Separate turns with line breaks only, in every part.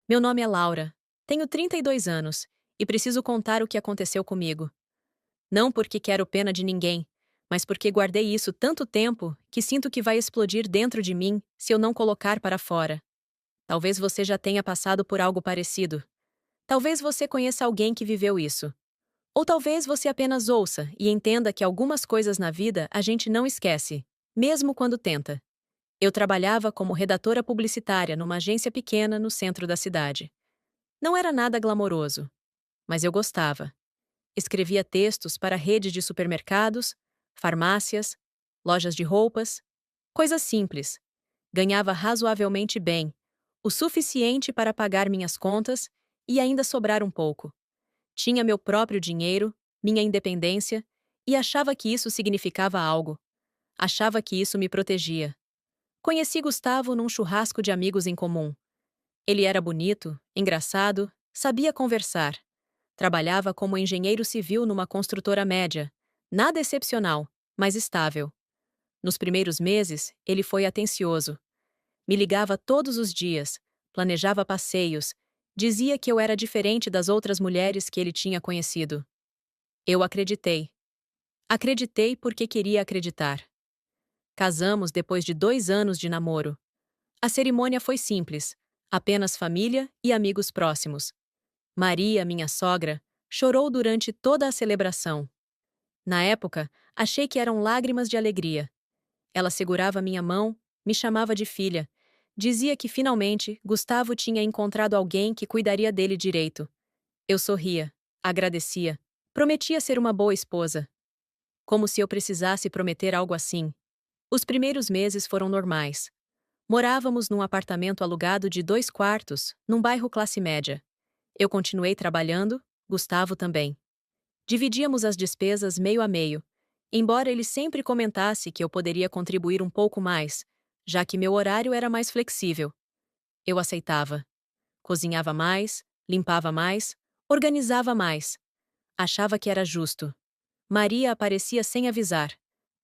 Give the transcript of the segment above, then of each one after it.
Meu nome é Laura. Tenho 32 anos e preciso contar o que aconteceu comigo. Não porque quero pena de ninguém, mas porque guardei isso tanto tempo que sinto que vai explodir dentro de mim se eu não colocar para fora. Talvez você já tenha passado por algo parecido. Talvez você conheça alguém que viveu isso. Ou talvez você apenas ouça e entenda que algumas coisas na vida a gente não esquece, mesmo quando tenta. Eu trabalhava como redatora publicitária numa agência pequena no centro da cidade. Não era nada glamouroso, mas eu gostava. Escrevia textos para redes de supermercados, farmácias, lojas de roupas, coisas simples. Ganhava razoavelmente bem, o suficiente para pagar minhas contas e ainda sobrar um pouco. Tinha meu próprio dinheiro, minha independência, e achava que isso significava algo. Achava que isso me protegia. Conheci Gustavo num churrasco de amigos em comum. Ele era bonito, engraçado, sabia conversar. Trabalhava como engenheiro civil numa construtora média. Nada excepcional, mas estável. Nos primeiros meses, ele foi atencioso. Me ligava todos os dias, planejava passeios, dizia que eu era diferente das outras mulheres que ele tinha conhecido. Eu acreditei. Acreditei porque queria acreditar. Casamos depois de 2 anos de namoro. A cerimônia foi simples, apenas família e amigos próximos. Maria, minha sogra, chorou durante toda a celebração. Na época, achei que eram lágrimas de alegria. Ela segurava minha mão, me chamava de filha. Dizia que finalmente Gustavo tinha encontrado alguém que cuidaria dele direito. Eu sorria, agradecia, prometia ser uma boa esposa. Como se eu precisasse prometer algo assim. Os primeiros meses foram normais. Morávamos num apartamento alugado de 2 quartos, num bairro classe média. Eu continuei trabalhando, Gustavo também. Dividíamos as despesas meio a meio, embora ele sempre comentasse que eu poderia contribuir um pouco mais, já que meu horário era mais flexível. Eu aceitava. Cozinhava mais, limpava mais, organizava mais. Achava que era justo. Maria aparecia sem avisar.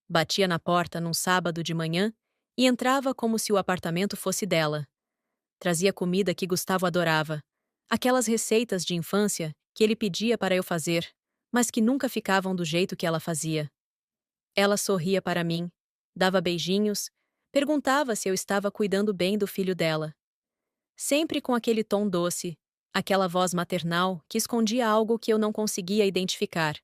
Batia na porta num sábado de manhã e entrava como se o apartamento fosse dela. Trazia comida que Gustavo adorava. Aquelas receitas de infância que ele pedia para eu fazer, mas que nunca ficavam do jeito que ela fazia. Ela sorria para mim, dava beijinhos, perguntava se eu estava cuidando bem do filho dela. Sempre com aquele tom doce, aquela voz maternal que escondia algo que eu não conseguia identificar.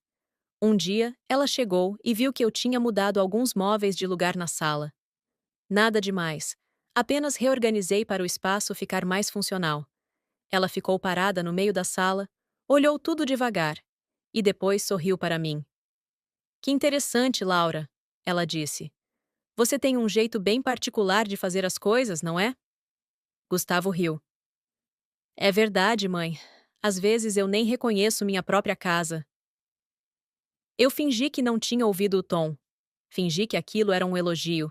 Um dia, ela chegou e viu que eu tinha mudado alguns móveis de lugar na sala. Nada demais. Apenas reorganizei para o espaço ficar mais funcional. Ela ficou parada no meio da sala, olhou tudo devagar e depois sorriu para mim. Que interessante, Laura, ela disse. Você tem um jeito bem particular de fazer as coisas, não é? Gustavo riu. É verdade, mãe. Às vezes eu nem reconheço minha própria casa. Eu fingi que não tinha ouvido o tom. Fingi que aquilo era um elogio.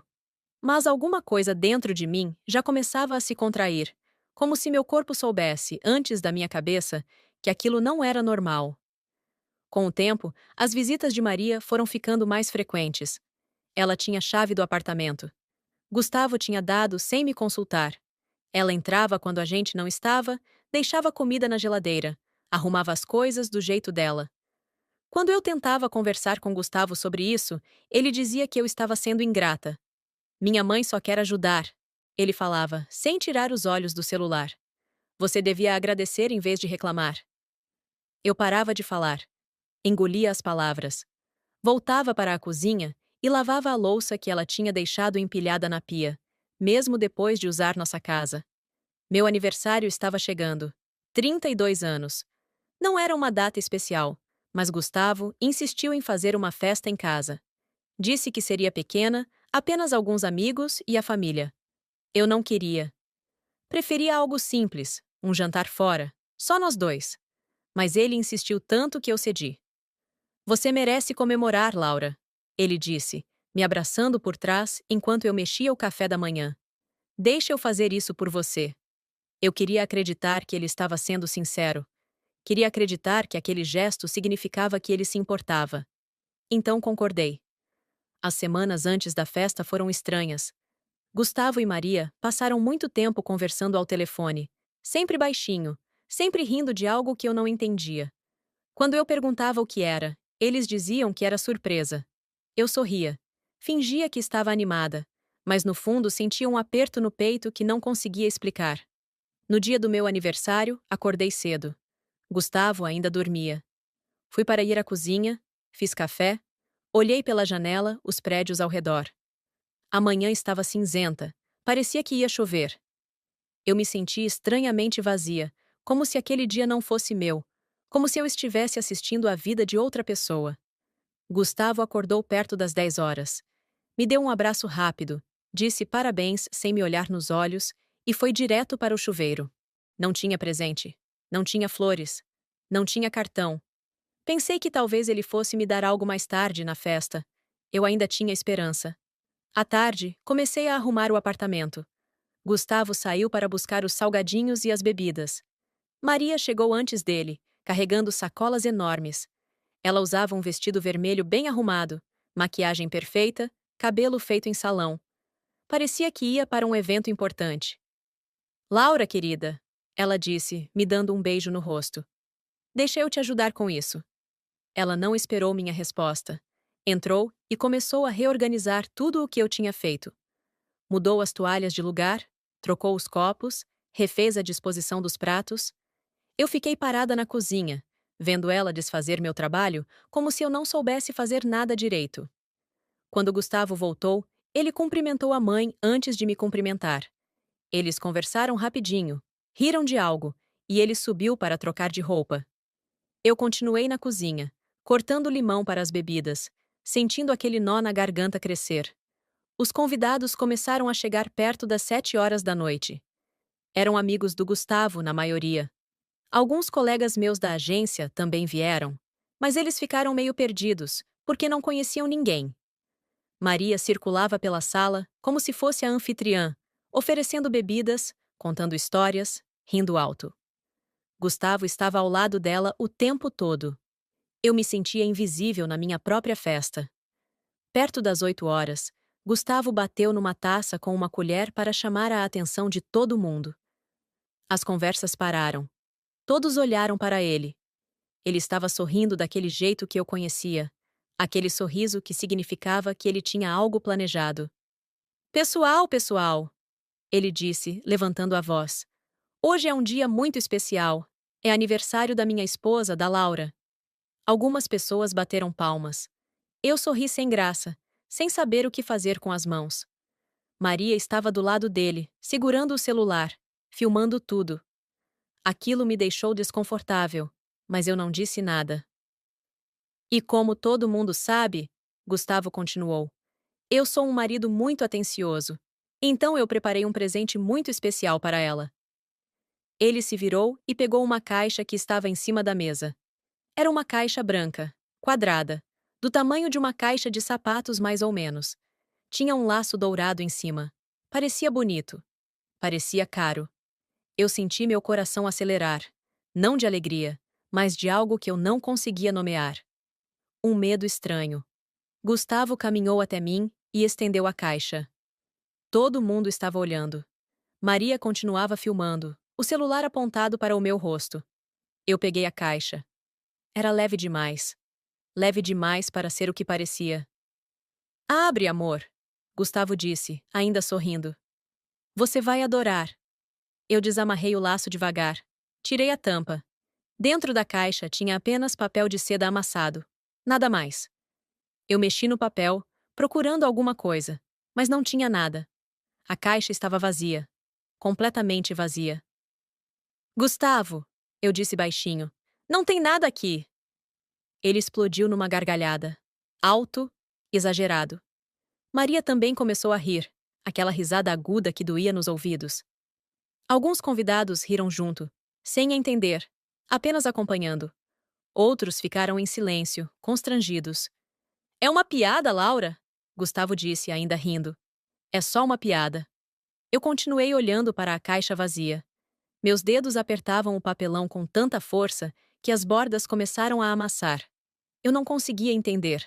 Mas alguma coisa dentro de mim já começava a se contrair, como se meu corpo soubesse, antes da minha cabeça, que aquilo não era normal. Com o tempo, as visitas de Maria foram ficando mais frequentes. Ela tinha chave do apartamento. Gustavo tinha dado sem me consultar. Ela entrava quando a gente não estava, deixava comida na geladeira, arrumava as coisas do jeito dela. Quando eu tentava conversar com Gustavo sobre isso, ele dizia que eu estava sendo ingrata. Minha mãe só quer ajudar, ele falava, sem tirar os olhos do celular. Você devia agradecer em vez de reclamar. Eu parava de falar. Engolia as palavras. Voltava para a cozinha e lavava a louça que ela tinha deixado empilhada na pia, mesmo depois de usar nossa casa. Meu aniversário estava chegando. 32 anos. Não era uma data especial, mas Gustavo insistiu em fazer uma festa em casa. Disse que seria pequena, apenas alguns amigos e a família. Eu não queria. Preferia algo simples, um jantar fora, só nós dois. Mas ele insistiu tanto que eu cedi. Você merece comemorar, Laura, ele disse, me abraçando por trás enquanto eu mexia o café da manhã. Deixa eu fazer isso por você. Eu queria acreditar que ele estava sendo sincero. Queria acreditar que aquele gesto significava que ele se importava. Então concordei. As semanas antes da festa foram estranhas. Gustavo e Maria passaram muito tempo conversando ao telefone, Sempre baixinho, sempre rindo de algo que eu não entendia. Quando eu perguntava o que era, eles diziam que era surpresa. Eu sorria. Fingia que estava animada, mas no fundo sentia um aperto no peito que não conseguia explicar. No dia do meu aniversário, acordei cedo. Gustavo ainda dormia. Fui para ir à cozinha, fiz café, olhei pela janela os prédios ao redor. A manhã estava cinzenta, parecia que ia chover. Eu me senti estranhamente vazia, como se aquele dia não fosse meu, como se eu estivesse assistindo à vida de outra pessoa. Gustavo acordou perto das 10 horas. Me deu um abraço rápido, disse parabéns sem me olhar nos olhos e foi direto para o chuveiro. Não tinha presente, não tinha flores, não tinha cartão. Pensei que talvez ele fosse me dar algo mais tarde na festa. Eu ainda tinha esperança. À tarde, comecei a arrumar o apartamento. Gustavo saiu para buscar os salgadinhos e as bebidas. Maria chegou antes dele, carregando sacolas enormes. Ela usava um vestido vermelho bem arrumado, maquiagem perfeita, cabelo feito em salão. Parecia que ia para um evento importante. Laura, querida, ela disse, me dando um beijo no rosto. Deixa eu te ajudar com isso. Ela não esperou minha resposta. Entrou e começou a reorganizar tudo o que eu tinha feito. Mudou as toalhas de lugar, trocou os copos, refez a disposição dos pratos. Eu fiquei parada na cozinha, vendo ela desfazer meu trabalho como se eu não soubesse fazer nada direito. Quando Gustavo voltou, ele cumprimentou a mãe antes de me cumprimentar. Eles conversaram rapidinho, riram de algo, e ele subiu para trocar de roupa. Eu continuei na cozinha, cortando limão para as bebidas, sentindo aquele nó na garganta crescer. Os convidados começaram a chegar perto das 7 horas da noite. Eram amigos do Gustavo, na maioria. Alguns colegas meus da agência também vieram, mas eles ficaram meio perdidos, porque não conheciam ninguém. Maria circulava pela sala como se fosse a anfitriã, oferecendo bebidas, contando histórias, rindo alto. Gustavo estava ao lado dela o tempo todo. Eu me sentia invisível na minha própria festa. Perto das 8 horas, Gustavo bateu numa taça com uma colher para chamar a atenção de todo mundo. As conversas pararam. Todos olharam para ele. Ele estava sorrindo daquele jeito que eu conhecia, aquele sorriso que significava que ele tinha algo planejado. Pessoal, pessoal, ele disse, levantando a voz. Hoje é um dia muito especial. É aniversário da minha esposa, da Laura. Algumas pessoas bateram palmas. Eu sorri sem graça, sem saber o que fazer com as mãos. Maria estava do lado dele, segurando o celular, filmando tudo. Aquilo me deixou desconfortável, mas eu não disse nada. E como todo mundo sabe, Gustavo continuou, eu sou um marido muito atencioso. Então eu preparei um presente muito especial para ela. Ele se virou e pegou uma caixa que estava em cima da mesa. Era uma caixa branca, quadrada, do tamanho de uma caixa de sapatos mais ou menos. Tinha um laço dourado em cima. Parecia bonito. Parecia caro. Eu senti meu coração acelerar, não de alegria, mas de algo que eu não conseguia nomear. Um medo estranho. Gustavo caminhou até mim e estendeu a caixa. Todo mundo estava olhando. Maria continuava filmando, o celular apontado para o meu rosto. Eu peguei a caixa. Era leve demais. Leve demais para ser o que parecia. Abre, amor, Gustavo disse, ainda sorrindo. Você vai adorar. Eu desamarrei o laço devagar. Tirei a tampa. Dentro da caixa tinha apenas papel de seda amassado. Nada mais. Eu mexi no papel, procurando alguma coisa, mas não tinha nada. A caixa estava vazia. Completamente vazia. Gustavo, eu disse baixinho, não tem nada aqui. Ele explodiu numa gargalhada. Alto, exagerado. Maria também começou a rir, aquela risada aguda que doía nos ouvidos. Alguns convidados riram junto, sem entender, apenas acompanhando. Outros ficaram em silêncio, constrangidos. É uma piada, Laura? Gustavo disse, ainda rindo. É só uma piada. Eu continuei olhando para a caixa vazia. Meus dedos apertavam o papelão com tanta força que as bordas começaram a amassar. Eu não conseguia entender.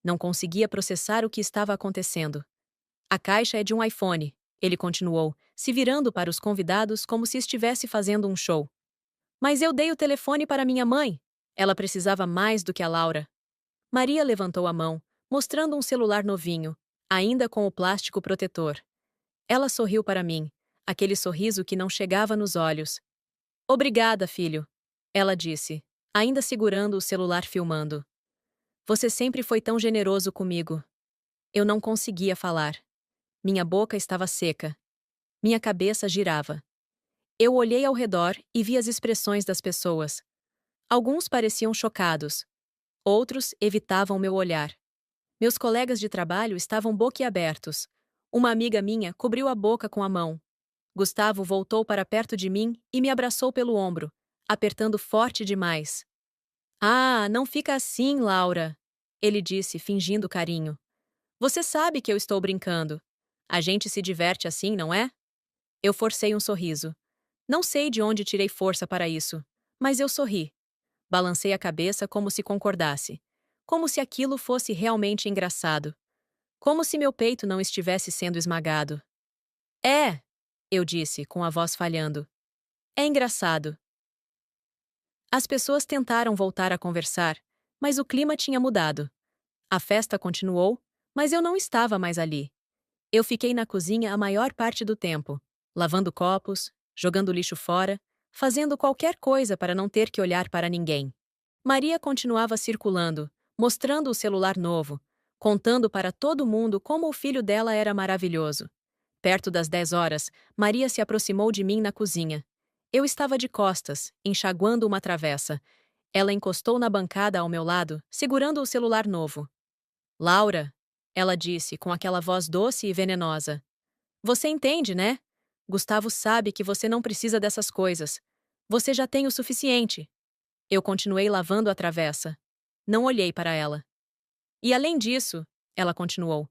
Não conseguia processar o que estava acontecendo. A caixa é de um iPhone, ele continuou, se virando para os convidados como se estivesse fazendo um show. Mas eu dei o telefone para minha mãe. Ela precisava mais do que a Laura. Maria levantou a mão, mostrando um celular novinho, ainda com o plástico protetor. Ela sorriu para mim, aquele sorriso que não chegava nos olhos. Obrigada, filho, ela disse, ainda segurando o celular filmando. Você sempre foi tão generoso comigo. Eu não conseguia falar. Minha boca estava seca. Minha cabeça girava. Eu olhei ao redor e vi as expressões das pessoas. Alguns pareciam chocados. Outros evitavam meu olhar. Meus colegas de trabalho estavam boquiabertos. Uma amiga minha cobriu a boca com a mão. Gustavo voltou para perto de mim e me abraçou pelo ombro, apertando forte demais. Ah, não fica assim, Laura, ele disse, fingindo carinho. Você sabe que eu estou brincando. A gente se diverte assim, não é? Eu forcei um sorriso. Não sei de onde tirei força para isso, mas eu sorri. Balancei a cabeça como se concordasse. Como se aquilo fosse realmente engraçado. Como se meu peito não estivesse sendo esmagado. É, eu disse, com a voz falhando. É engraçado. As pessoas tentaram voltar a conversar, mas o clima tinha mudado. A festa continuou, mas eu não estava mais ali. Eu fiquei na cozinha a maior parte do tempo, lavando copos, jogando lixo fora, fazendo qualquer coisa para não ter que olhar para ninguém. Maria continuava circulando, mostrando o celular novo, contando para todo mundo como o filho dela era maravilhoso. Perto das 10 horas, Maria se aproximou de mim na cozinha. Eu estava de costas, enxaguando uma travessa. Ela encostou na bancada ao meu lado, segurando o celular novo. Laura, ela disse com aquela voz doce e venenosa. Você entende, né? Gustavo sabe que você não precisa dessas coisas. Você já tem o suficiente. Eu continuei lavando a travessa. Não olhei para ela. E além disso, ela continuou,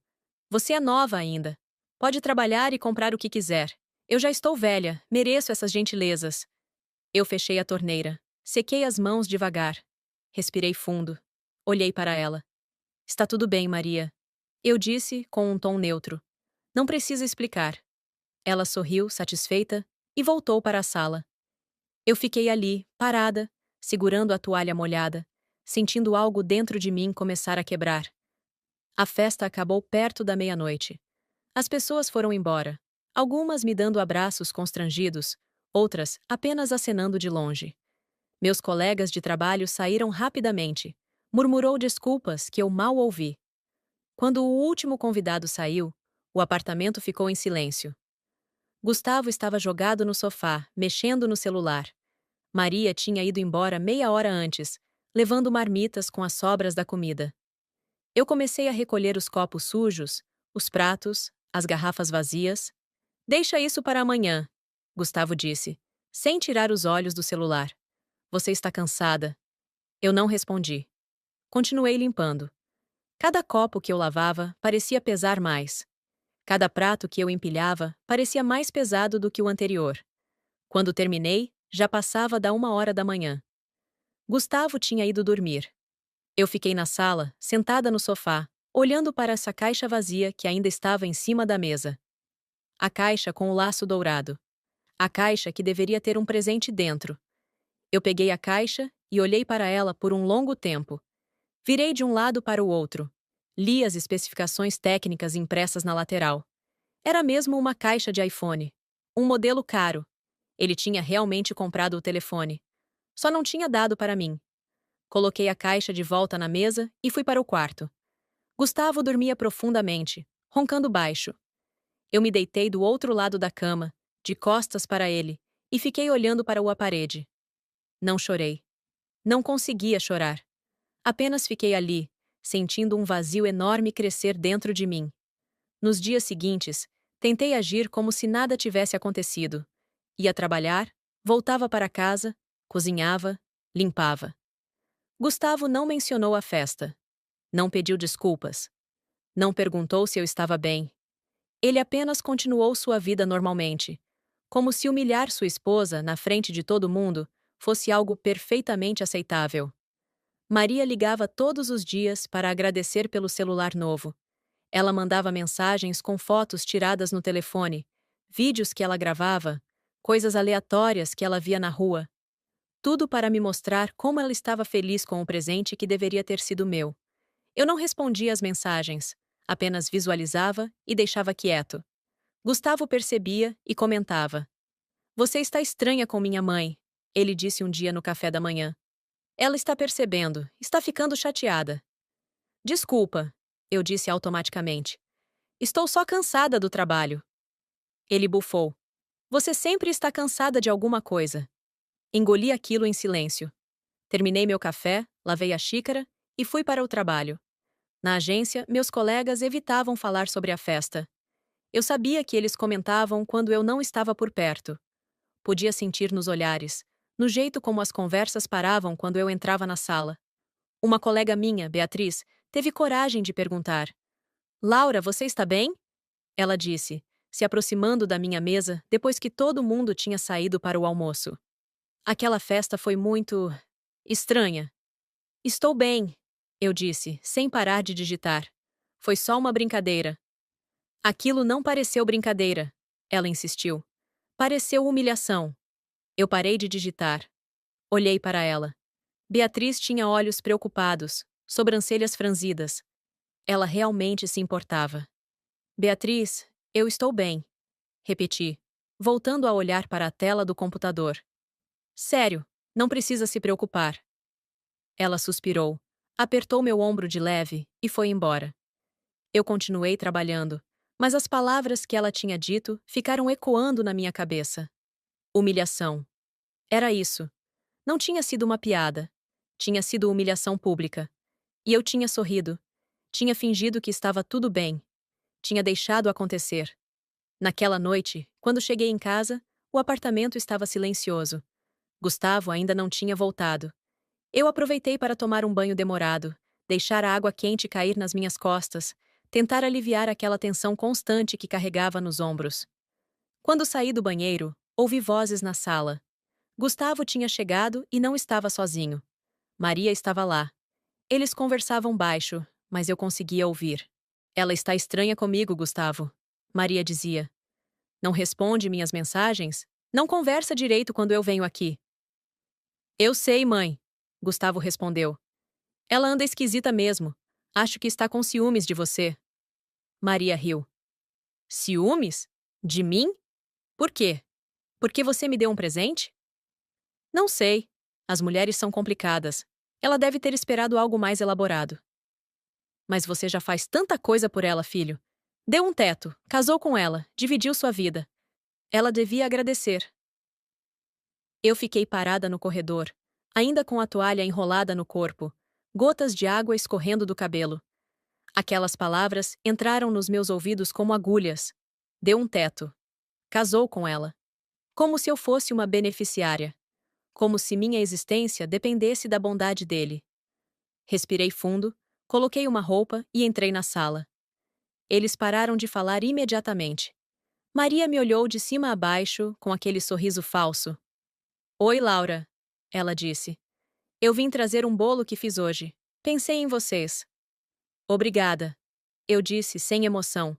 você é nova ainda. Pode trabalhar e comprar o que quiser. Eu já estou velha, mereço essas gentilezas. Eu fechei a torneira. Sequei as mãos devagar. Respirei fundo. Olhei para ela. Está tudo bem, Maria. Eu disse, com um tom neutro. Não precisa explicar. Ela sorriu, satisfeita, e voltou para a sala. Eu fiquei ali, parada, segurando a toalha molhada, sentindo algo dentro de mim começar a quebrar. A festa acabou perto da meia-noite. As pessoas foram embora, algumas me dando abraços constrangidos, outras apenas acenando de longe. Meus colegas de trabalho saíram rapidamente. Murmurou desculpas que eu mal ouvi. Quando o último convidado saiu, o apartamento ficou em silêncio. Gustavo estava jogado no sofá, mexendo no celular. Maria tinha ido embora meia hora antes, levando marmitas com as sobras da comida. Eu comecei a recolher os copos sujos, os pratos, as garrafas vazias. Deixa isso para amanhã, Gustavo disse, sem tirar os olhos do celular. Você está cansada. Eu não respondi. Continuei limpando. Cada copo que eu lavava parecia pesar mais. Cada prato que eu empilhava parecia mais pesado do que o anterior. Quando terminei, já passava da 1 hora da manhã. Gustavo tinha ido dormir. Eu fiquei na sala, sentada no sofá, olhando para essa caixa vazia que ainda estava em cima da mesa. A caixa com o laço dourado. A caixa que deveria ter um presente dentro. Eu peguei a caixa e olhei para ela por um longo tempo. Virei de um lado para o outro. Li as especificações técnicas impressas na lateral. Era mesmo uma caixa de iPhone. Um modelo caro. Ele tinha realmente comprado o telefone. Só não tinha dado para mim. Coloquei a caixa de volta na mesa e fui para o quarto. Gustavo dormia profundamente, roncando baixo. Eu me deitei do outro lado da cama, de costas para ele, e fiquei olhando para a parede. Não chorei. Não conseguia chorar. Apenas fiquei ali, sentindo um vazio enorme crescer dentro de mim. Nos dias seguintes, tentei agir como se nada tivesse acontecido. Ia trabalhar, voltava para casa, cozinhava, limpava. Gustavo não mencionou a festa. Não pediu desculpas. Não perguntou se eu estava bem. Ele apenas continuou sua vida normalmente, como se humilhar sua esposa na frente de todo mundo fosse algo perfeitamente aceitável. Maria ligava todos os dias para agradecer pelo celular novo. Ela mandava mensagens com fotos tiradas no telefone, vídeos que ela gravava, coisas aleatórias que ela via na rua. Tudo para me mostrar como ela estava feliz com o presente que deveria ter sido meu. Eu não respondia às mensagens, apenas visualizava e deixava quieto. Gustavo percebia e comentava. Você está estranha com minha mãe, ele disse um dia no café da manhã. Ela está percebendo, está ficando chateada. Desculpa, eu disse automaticamente. Estou só cansada do trabalho. Ele bufou. Você sempre está cansada de alguma coisa. Engoli aquilo em silêncio. Terminei meu café, lavei a xícara e fui para o trabalho. Na agência, meus colegas evitavam falar sobre a festa. Eu sabia que eles comentavam quando eu não estava por perto. Podia sentir nos olhares, no jeito como as conversas paravam quando eu entrava na sala. Uma colega minha, Beatriz, teve coragem de perguntar: Laura, você está bem? Ela disse, se aproximando da minha mesa depois que todo mundo tinha saído para o almoço. Aquela festa foi muito estranha. Estou bem, eu disse, sem parar de digitar. Foi só uma brincadeira. Aquilo não pareceu brincadeira, ela insistiu. Pareceu humilhação. Eu parei de digitar. Olhei para ela. Beatriz tinha olhos preocupados, sobrancelhas franzidas. Ela realmente se importava. Beatriz, eu estou bem, repeti, voltando a olhar para a tela do computador. Sério, não precisa se preocupar. Ela suspirou, apertou meu ombro de leve e foi embora. Eu continuei trabalhando, mas as palavras que ela tinha dito ficaram ecoando na minha cabeça. Humilhação. Era isso. Não tinha sido uma piada. Tinha sido humilhação pública. E eu tinha sorrido. Tinha fingido que estava tudo bem. Tinha deixado acontecer. Naquela noite, quando cheguei em casa, o apartamento estava silencioso. Gustavo ainda não tinha voltado. Eu aproveitei para tomar um banho demorado, deixar a água quente cair nas minhas costas, tentar aliviar aquela tensão constante que carregava nos ombros. Quando saí do banheiro, ouvi vozes na sala. Gustavo tinha chegado e não estava sozinho. Maria estava lá. Eles conversavam baixo, mas eu conseguia ouvir. Ela está estranha comigo, Gustavo, Maria dizia. Não responde minhas mensagens? Não conversa direito quando eu venho aqui. Eu sei, mãe, Gustavo respondeu. Ela anda esquisita mesmo. Acho que está com ciúmes de você. Maria riu. Ciúmes? De mim? Por quê? Porque você me deu um presente? Não sei. As mulheres são complicadas. Ela deve ter esperado algo mais elaborado. Mas você já faz tanta coisa por ela, filho. Deu um teto, casou com ela, dividiu sua vida. Ela devia agradecer. Eu fiquei parada no corredor, ainda com a toalha enrolada no corpo, gotas de água escorrendo do cabelo. Aquelas palavras entraram nos meus ouvidos como agulhas. Deu um teto. Casou com ela. Como se eu fosse uma beneficiária. Como se minha existência dependesse da bondade dele. Respirei fundo, coloquei uma roupa e entrei na sala. Eles pararam de falar imediatamente. Maria me olhou de cima a baixo, com aquele sorriso falso. Oi, Laura, ela disse. Eu vim trazer um bolo que fiz hoje. Pensei em vocês. Obrigada, eu disse sem emoção.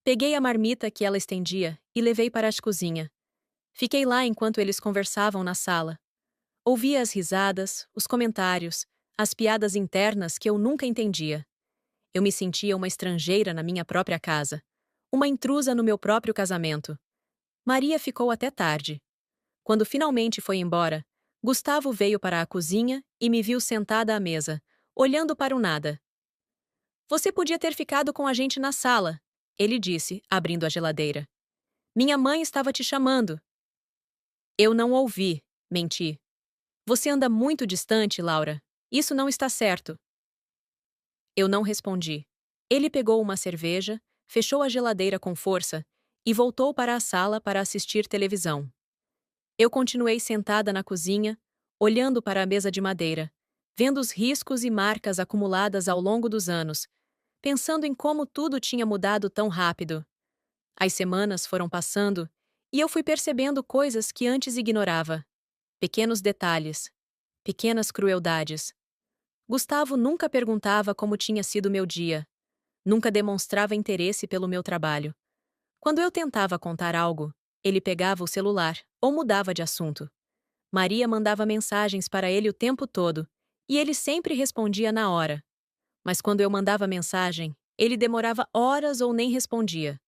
Peguei a marmita que ela estendia e levei para a cozinha. Fiquei lá enquanto eles conversavam na sala. Ouvia as risadas, os comentários, as piadas internas que eu nunca entendia. Eu me sentia uma estrangeira na minha própria casa, uma intrusa no meu próprio casamento. Maria ficou até tarde. Quando finalmente foi embora, Gustavo veio para a cozinha e me viu sentada à mesa, olhando para o nada. Você podia ter ficado com a gente na sala, ele disse, abrindo a geladeira. Minha mãe estava te chamando. Eu não ouvi, menti. Você anda muito distante, Laura. Isso não está certo. Eu não respondi. Ele pegou uma cerveja, fechou a geladeira com força e voltou para a sala para assistir televisão. Eu continuei sentada na cozinha, olhando para a mesa de madeira, vendo os riscos e marcas acumuladas ao longo dos anos, pensando em como tudo tinha mudado tão rápido. As semanas foram passando e eu fui percebendo coisas que antes ignorava. Pequenos detalhes, pequenas crueldades. Gustavo nunca perguntava como tinha sido meu dia. Nunca demonstrava interesse pelo meu trabalho. Quando eu tentava contar algo, ele pegava o celular ou mudava de assunto. Maria mandava mensagens para ele o tempo todo, e ele sempre respondia na hora. Mas quando eu mandava mensagem, ele demorava horas ou nem respondia.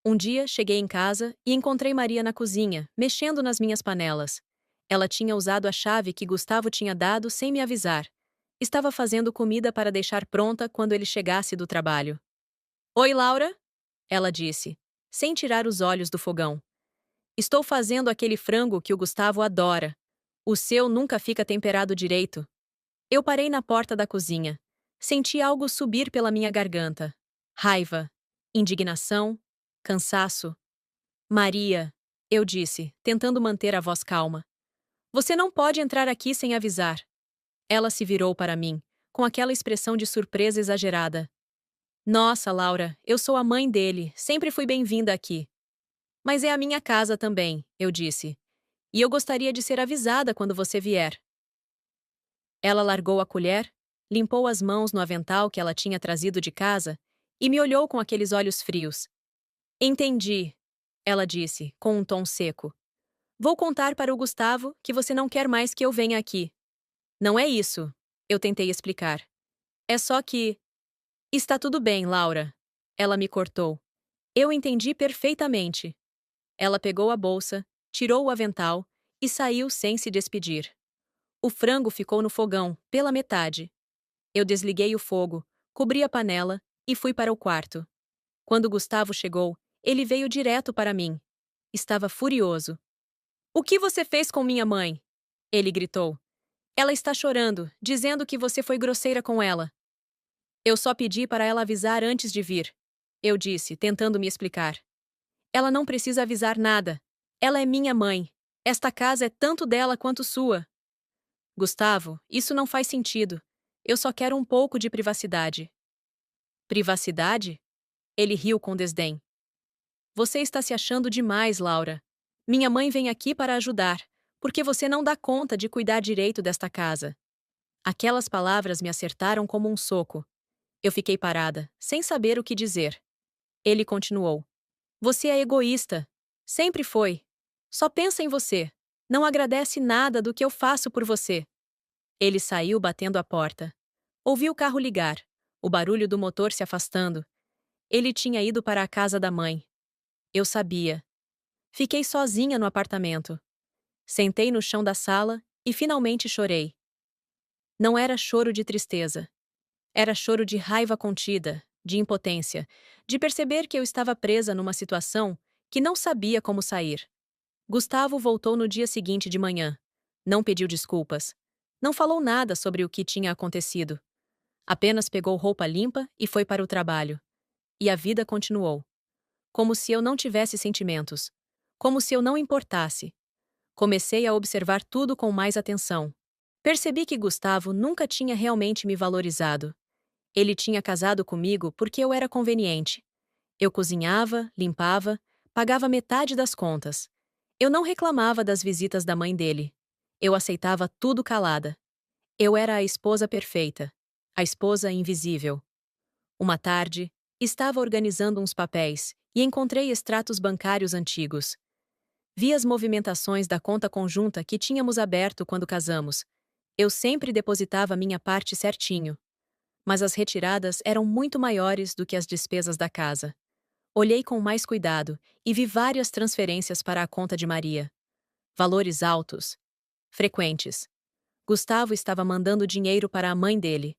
Um dia, cheguei em casa e encontrei Maria na cozinha, mexendo nas minhas panelas. Ela tinha usado a chave que Gustavo tinha dado sem me avisar. Estava fazendo comida para deixar pronta quando ele chegasse do trabalho. Oi, Laura? Ela disse, sem tirar os olhos do fogão. Estou fazendo aquele frango que o Gustavo adora. O seu nunca fica temperado direito. Eu parei na porta da cozinha. Senti algo subir pela minha garganta. Raiva, indignação, cansaço. Maria, eu disse, tentando manter a voz calma. Você não pode entrar aqui sem avisar. Ela se virou para mim, com aquela expressão de surpresa exagerada. Nossa, Laura, eu sou a mãe dele, sempre fui bem-vinda aqui. Mas é a minha casa também, eu disse. E eu gostaria de ser avisada quando você vier. Ela largou a colher, limpou as mãos no avental que ela tinha trazido de casa e me olhou com aqueles olhos frios. Entendi, ela disse, com um tom seco. Vou contar para o Gustavo que você não quer mais que eu venha aqui. Não é isso, eu tentei explicar. É só que... Está tudo bem, Laura. Ela me cortou. Eu entendi perfeitamente. Ela pegou a bolsa, tirou o avental e saiu sem se despedir. O frango ficou no fogão, pela metade. Eu desliguei o fogo, cobri a panela e fui para o quarto. Quando Gustavo chegou, ele veio direto para mim. Estava furioso. O que você fez com minha mãe? Ele gritou. Ela está chorando, dizendo que você foi grosseira com ela. Eu só pedi para ela avisar antes de vir. Eu disse, tentando me explicar. Ela não precisa avisar nada. Ela é minha mãe. Esta casa é tanto dela quanto sua. Gustavo, isso não faz sentido. Eu só quero um pouco de privacidade. Privacidade? Ele riu com desdém. Você está se achando demais, Laura. Minha mãe vem aqui para ajudar, porque você não dá conta de cuidar direito desta casa. Aquelas palavras me acertaram como um soco. Eu fiquei parada, sem saber o que dizer. Ele continuou. Você é egoísta. Sempre foi. Só pensa em você. Não agradece nada do que eu faço por você. Ele saiu batendo a porta. Ouvi o carro ligar, o barulho do motor se afastando. Ele tinha ido para a casa da mãe. Eu sabia. Fiquei sozinha no apartamento. Sentei no chão da sala e finalmente chorei. Não era choro de tristeza. Era choro de raiva contida, de impotência, de perceber que eu estava presa numa situação que não sabia como sair. Gustavo voltou no dia seguinte de manhã. Não pediu desculpas. Não falou nada sobre o que tinha acontecido. Apenas pegou roupa limpa e foi para o trabalho. E a vida continuou. Como se eu não tivesse sentimentos. Como se eu não importasse. Comecei a observar tudo com mais atenção. Percebi que Gustavo nunca tinha realmente me valorizado. Ele tinha casado comigo porque eu era conveniente. Eu cozinhava, limpava, pagava metade das contas. Eu não reclamava das visitas da mãe dele. Eu aceitava tudo calada. Eu era a esposa perfeita. A esposa invisível. Uma tarde, estava organizando uns papéis e encontrei extratos bancários antigos. Vi as movimentações da conta conjunta que tínhamos aberto quando casamos. Eu sempre depositava minha parte certinho. Mas as retiradas eram muito maiores do que as despesas da casa. Olhei com mais cuidado e vi várias transferências para a conta de Maria. Valores altos. Frequentes. Gustavo estava mandando dinheiro para a mãe dele.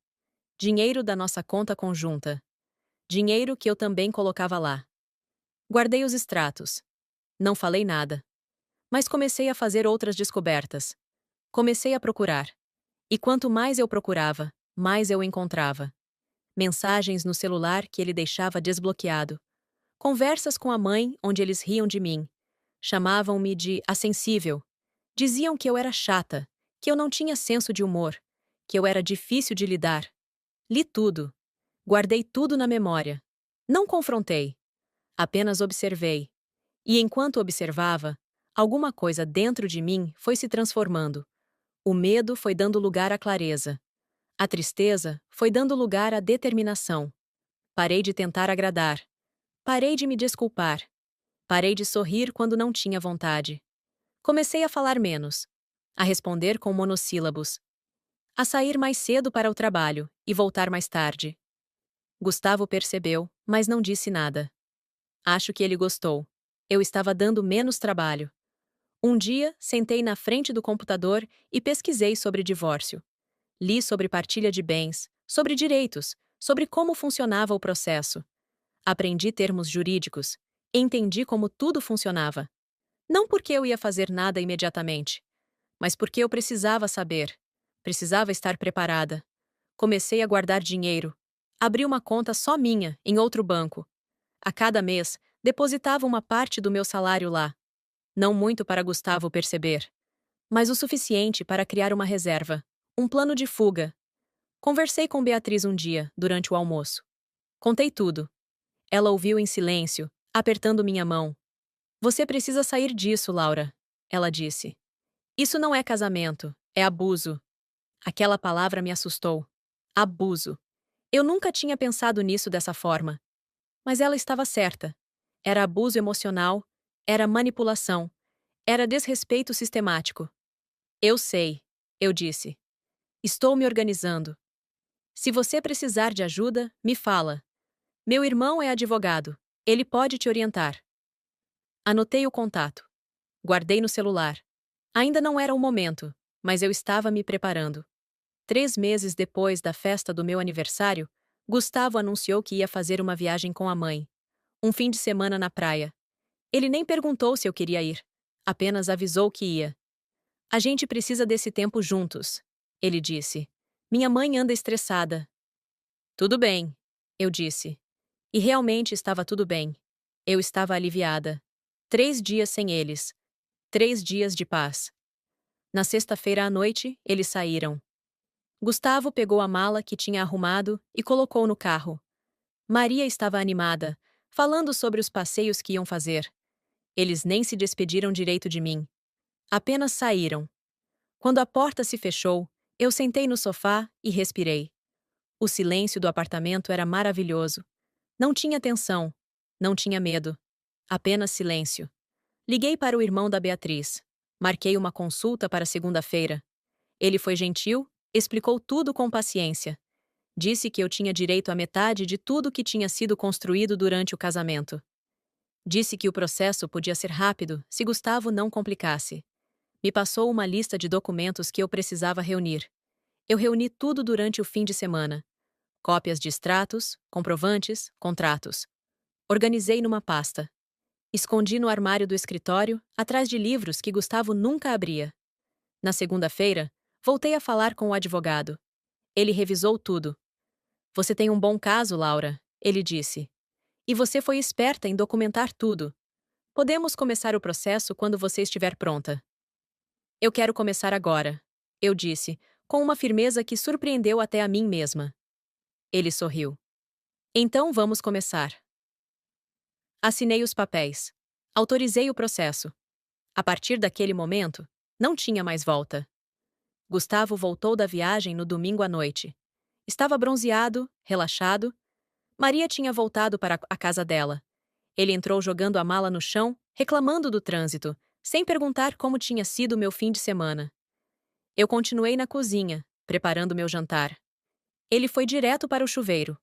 Dinheiro da nossa conta conjunta. Dinheiro que eu também colocava lá. Guardei os extratos. Não falei nada. Mas comecei a fazer outras descobertas. Comecei a procurar. E quanto mais eu procurava, mais eu encontrava. Mensagens no celular que ele deixava desbloqueado. Conversas com a mãe onde eles riam de mim. Chamavam-me de assensível. Diziam que eu era chata, que eu não tinha senso de humor, que eu era difícil de lidar. Li tudo. Guardei tudo na memória. Não confrontei. Apenas observei. E enquanto observava, alguma coisa dentro de mim foi se transformando. O medo foi dando lugar à clareza. A tristeza foi dando lugar à determinação. Parei de tentar agradar. Parei de me desculpar. Parei de sorrir quando não tinha vontade. Comecei a falar menos, a responder com monossílabos, a sair mais cedo para o trabalho e voltar mais tarde. Gustavo percebeu, mas não disse nada. Acho que ele gostou. Eu estava dando menos trabalho. Um dia, sentei na frente do computador e pesquisei sobre divórcio. Li sobre partilha de bens, sobre direitos, sobre como funcionava o processo. Aprendi termos jurídicos. Entendi como tudo funcionava. Não porque eu ia fazer nada imediatamente, mas porque eu precisava saber. Precisava estar preparada. Comecei a guardar dinheiro. Abri uma conta só minha, em outro banco. A cada mês, depositava uma parte do meu salário lá. Não muito para Gustavo perceber, mas o suficiente para criar uma reserva, um plano de fuga. Conversei com Beatriz um dia, durante o almoço. Contei tudo. Ela ouviu em silêncio, apertando minha mão. Você precisa sair disso, Laura, ela disse. Isso não é casamento, é abuso. Aquela palavra me assustou. Abuso. Eu nunca tinha pensado nisso dessa forma. Mas ela estava certa. Era abuso emocional, era manipulação, era desrespeito sistemático. Eu sei, eu disse. Estou me organizando. Se você precisar de ajuda, me fala. Meu irmão é advogado. Ele pode te orientar. Anotei o contato. Guardei no celular. Ainda não era o momento, mas eu estava me preparando. 3 meses depois da festa do meu aniversário, Gustavo anunciou que ia fazer uma viagem com a mãe. Um fim de semana na praia. Ele nem perguntou se eu queria ir. Apenas avisou que ia. A gente precisa desse tempo juntos, ele disse. Minha mãe anda estressada. Tudo bem, eu disse. E realmente estava tudo bem. Eu estava aliviada. 3 dias sem eles. 3 dias de paz. Na sexta-feira à noite, eles saíram. Gustavo pegou a mala que tinha arrumado e colocou no carro. Maria estava animada, falando sobre os passeios que iam fazer. Eles nem se despediram direito de mim. Apenas saíram. Quando a porta se fechou, eu sentei no sofá e respirei. O silêncio do apartamento era maravilhoso. Não tinha tensão, não tinha medo. Apenas silêncio. Liguei para o irmão da Beatriz. Marquei uma consulta para segunda-feira. Ele foi gentil, explicou tudo com paciência. Disse que eu tinha direito à metade de tudo que tinha sido construído durante o casamento. Disse que o processo podia ser rápido se Gustavo não complicasse. Me passou uma lista de documentos que eu precisava reunir. Eu reuni tudo durante o fim de semana. Cópias de extratos, comprovantes, contratos. Organizei numa pasta. Escondi no armário do escritório, atrás de livros que Gustavo nunca abria. Na segunda-feira, voltei a falar com o advogado. Ele revisou tudo. Você tem um bom caso, Laura, ele disse. E você foi esperta em documentar tudo. Podemos começar o processo quando você estiver pronta. Eu quero começar agora, eu disse, com uma firmeza que surpreendeu até a mim mesma. Ele sorriu. Então vamos começar. Assinei os papéis. Autorizei o processo. A partir daquele momento, não tinha mais volta. Gustavo voltou da viagem no domingo à noite. Estava bronzeado, relaxado. Maria tinha voltado para a casa dela. Ele entrou jogando a mala no chão, reclamando do trânsito, sem perguntar como tinha sido meu fim de semana. Eu continuei na cozinha, preparando meu jantar. Ele foi direto para o chuveiro.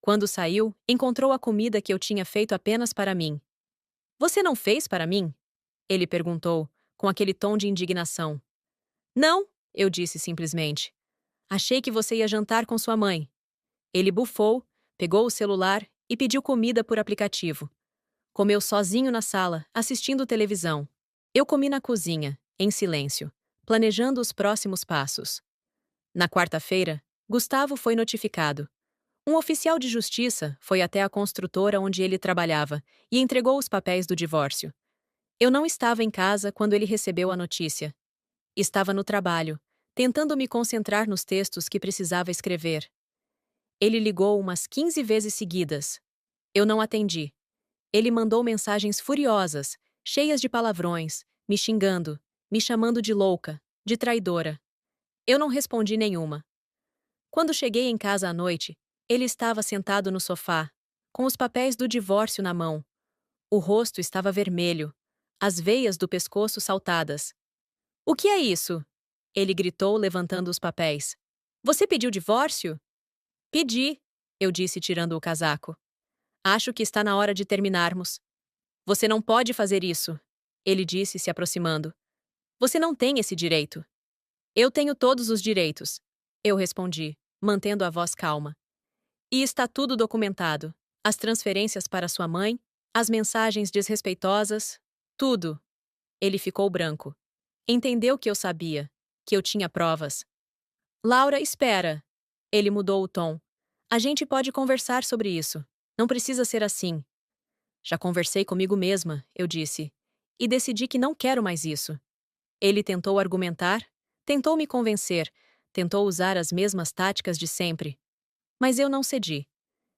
Quando saiu, encontrou a comida que eu tinha feito apenas para mim. Você não fez para mim? Ele perguntou, com aquele tom de indignação. Não, eu disse simplesmente. Achei que você ia jantar com sua mãe. Ele bufou, pegou o celular e pediu comida por aplicativo. Comeu sozinho na sala, assistindo televisão. Eu comi na cozinha, em silêncio, planejando os próximos passos. Na quarta-feira, Gustavo foi notificado. Um oficial de justiça foi até a construtora onde ele trabalhava e entregou os papéis do divórcio. Eu não estava em casa quando ele recebeu a notícia. Estava no trabalho, tentando me concentrar nos textos que precisava escrever. Ele ligou umas 15 vezes seguidas. Eu não atendi. Ele mandou mensagens furiosas, cheias de palavrões, me xingando, me chamando de louca, de traidora. Eu não respondi nenhuma. Quando cheguei em casa à noite, ele estava sentado no sofá, com os papéis do divórcio na mão. O rosto estava vermelho, as veias do pescoço saltadas. O que é isso? Ele gritou, levantando os papéis. Você pediu divórcio? Pedi, eu disse, tirando o casaco. Acho que está na hora de terminarmos. Você não pode fazer isso, ele disse, se aproximando. Você não tem esse direito. Eu tenho todos os direitos, eu respondi, mantendo a voz calma. E está tudo documentado. As transferências para sua mãe, as mensagens desrespeitosas, tudo. Ele ficou branco. Entendeu que eu sabia, que eu tinha provas. Laura, espera. Ele mudou o tom. A gente pode conversar sobre isso. Não precisa ser assim. Já conversei comigo mesma, eu disse, e decidi que não quero mais isso. Ele tentou argumentar, tentou me convencer, tentou usar as mesmas táticas de sempre. Mas eu não cedi.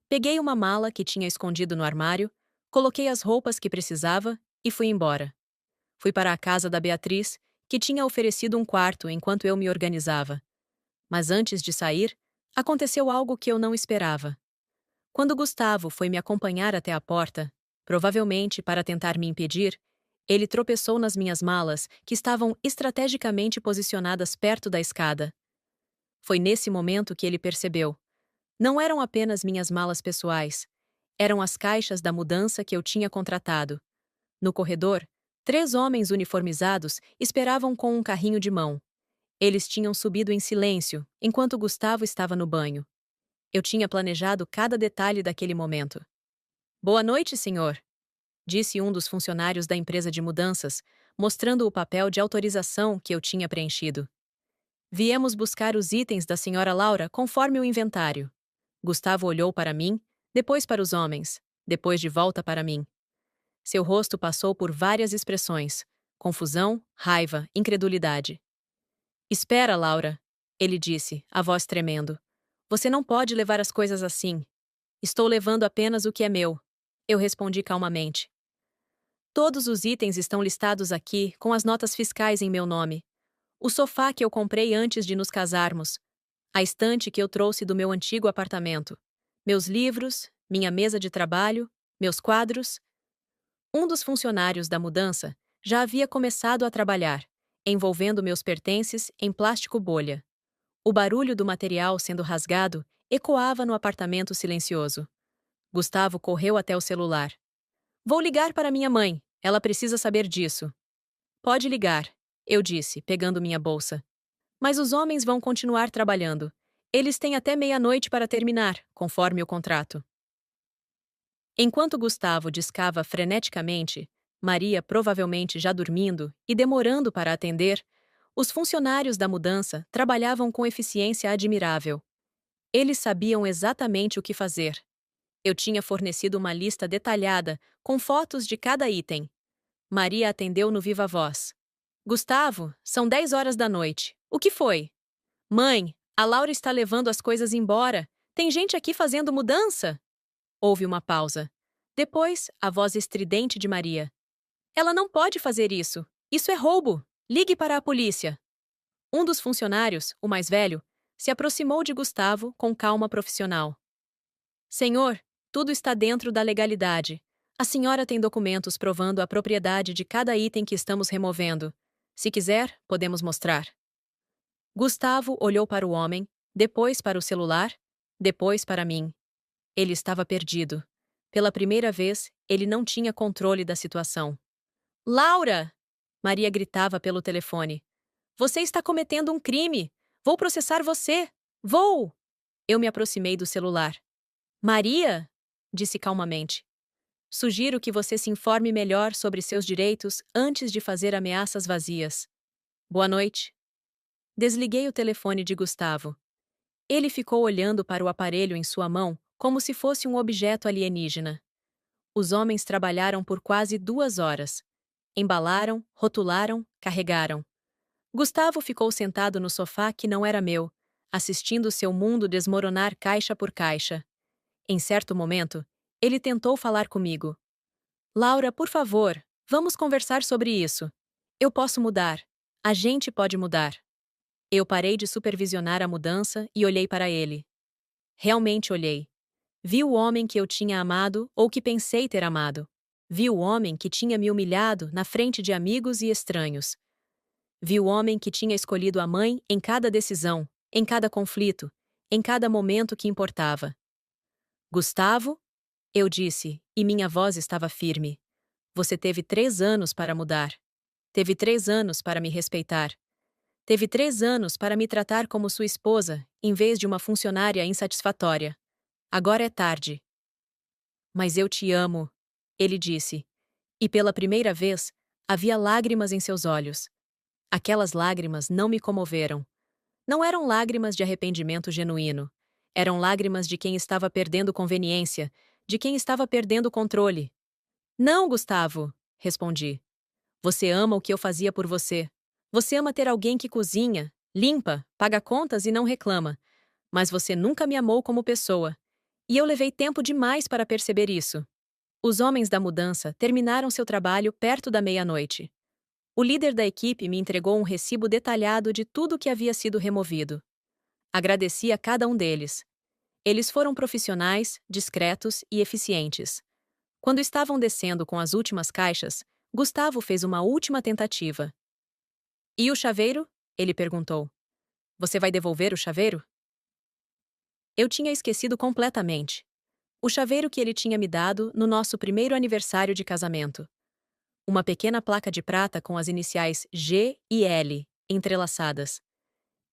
Peguei uma mala que tinha escondido no armário, coloquei as roupas que precisava e fui embora. Fui para a casa da Beatriz, que tinha oferecido um quarto enquanto eu me organizava. Mas antes de sair, aconteceu algo que eu não esperava. Quando Gustavo foi me acompanhar até a porta, provavelmente para tentar me impedir, ele tropeçou nas minhas malas, que estavam estrategicamente posicionadas perto da escada. Foi nesse momento que ele percebeu. Não eram apenas minhas malas pessoais. Eram as caixas da mudança que eu tinha contratado. No corredor, 3 homens uniformizados esperavam com um carrinho de mão. Eles tinham subido em silêncio, enquanto Gustavo estava no banho. Eu tinha planejado cada detalhe daquele momento. Boa noite, senhor, disse um dos funcionários da empresa de mudanças, mostrando o papel de autorização que eu tinha preenchido. Viemos buscar os itens da senhora Laura conforme o inventário. Gustavo olhou para mim, depois para os homens, depois de volta para mim. Seu rosto passou por várias expressões: confusão, raiva, incredulidade. Espera, Laura, ele disse, a voz tremendo. Você não pode levar as coisas assim. Estou levando apenas o que é meu. Eu respondi calmamente. Todos os itens estão listados aqui, com as notas fiscais em meu nome. O sofá que eu comprei antes de nos casarmos. A estante que eu trouxe do meu antigo apartamento. Meus livros, minha mesa de trabalho, meus quadros. Um dos funcionários da mudança já havia começado a trabalhar, envolvendo meus pertences em plástico bolha. O barulho do material sendo rasgado ecoava no apartamento silencioso. Gustavo correu até o celular. Vou ligar para minha mãe, ela precisa saber disso. Pode ligar, eu disse, pegando minha bolsa. Mas os homens vão continuar trabalhando. Eles têm até meia-noite para terminar, conforme o contrato. Enquanto Gustavo discava freneticamente, Maria provavelmente já dormindo e demorando para atender, os funcionários da mudança trabalhavam com eficiência admirável. Eles sabiam exatamente o que fazer. Eu tinha fornecido uma lista detalhada, com fotos de cada item. Maria atendeu no viva voz. Gustavo, são 10 horas da noite. O que foi? Mãe, a Laura está levando as coisas embora. Tem gente aqui fazendo mudança? Houve uma pausa. Depois, a voz estridente de Maria. Ela não pode fazer isso. Isso é roubo. Ligue para a polícia. Um dos funcionários, o mais velho, se aproximou de Gustavo com calma profissional. Senhor, tudo está dentro da legalidade. A senhora tem documentos provando a propriedade de cada item que estamos removendo. Se quiser, podemos mostrar. Gustavo olhou para o homem, depois para o celular, depois para mim. Ele estava perdido. Pela primeira vez, ele não tinha controle da situação. Laura! Maria gritava pelo telefone. Você está cometendo um crime! Vou processar você! Vou! Eu me aproximei do celular. Maria? Disse calmamente. Sugiro que você se informe melhor sobre seus direitos antes de fazer ameaças vazias. Boa noite. Desliguei o telefone de Gustavo. Ele ficou olhando para o aparelho em sua mão como se fosse um objeto alienígena. Os homens trabalharam por quase 2 horas. Embalaram, rotularam, carregaram. Gustavo ficou sentado no sofá que não era meu, assistindo seu mundo desmoronar caixa por caixa. Em certo momento, ele tentou falar comigo. Laura, por favor, vamos conversar sobre isso. Eu posso mudar. A gente pode mudar. Eu parei de supervisionar a mudança e olhei para ele. Realmente olhei. Vi o homem que eu tinha amado ou que pensei ter amado. Vi o homem que tinha me humilhado na frente de amigos e estranhos. Vi o homem que tinha escolhido a mãe em cada decisão, em cada conflito, em cada momento que importava. Gustavo? Eu disse, e minha voz estava firme. Você teve 3 anos para mudar. Teve 3 anos para me respeitar. Teve 3 anos para me tratar como sua esposa, em vez de uma funcionária insatisfatória. Agora é tarde. Mas eu te amo, ele disse. E pela primeira vez, havia lágrimas em seus olhos. Aquelas lágrimas não me comoveram. Não eram lágrimas de arrependimento genuíno. Eram lágrimas de quem estava perdendo conveniência, de quem estava perdendo controle. Não, Gustavo, respondi. Você ama o que eu fazia por você. Você ama ter alguém que cozinha, limpa, paga contas e não reclama. Mas você nunca me amou como pessoa. E eu levei tempo demais para perceber isso. Os homens da mudança terminaram seu trabalho perto da meia-noite. O líder da equipe me entregou um recibo detalhado de tudo que havia sido removido. Agradeci a cada um deles. Eles foram profissionais, discretos e eficientes. Quando estavam descendo com as últimas caixas, Gustavo fez uma última tentativa. E o chaveiro? Ele perguntou. Você vai devolver o chaveiro? Eu tinha esquecido completamente. O chaveiro que ele tinha me dado no nosso primeiro aniversário de casamento. Uma pequena placa de prata com as iniciais G e L, entrelaçadas.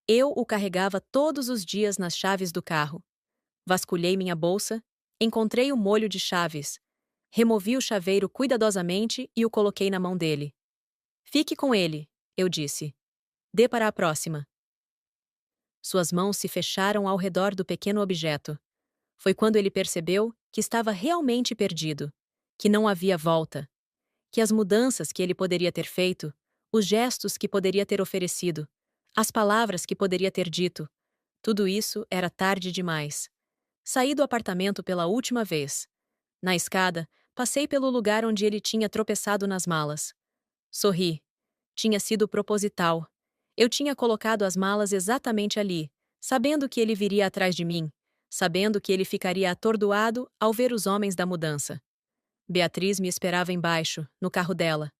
Eu o carregava todos os dias nas chaves do carro. Vasculhei minha bolsa, encontrei o molho de chaves. Removi o chaveiro cuidadosamente e o coloquei na mão dele. Fique com ele, eu disse. Dê para a próxima. Suas mãos se fecharam ao redor do pequeno objeto. Foi quando ele percebeu que estava realmente perdido, que não havia volta, que as mudanças que ele poderia ter feito, os gestos que poderia ter oferecido, as palavras que poderia ter dito, tudo isso era tarde demais. Saí do apartamento pela última vez. Na escada, passei pelo lugar onde ele tinha tropeçado nas malas. Sorri. Tinha sido proposital. Eu tinha colocado as malas exatamente ali, sabendo que ele viria atrás de mim, sabendo que ele ficaria atordoado ao ver os homens da mudança. Beatriz me esperava embaixo, no carro dela.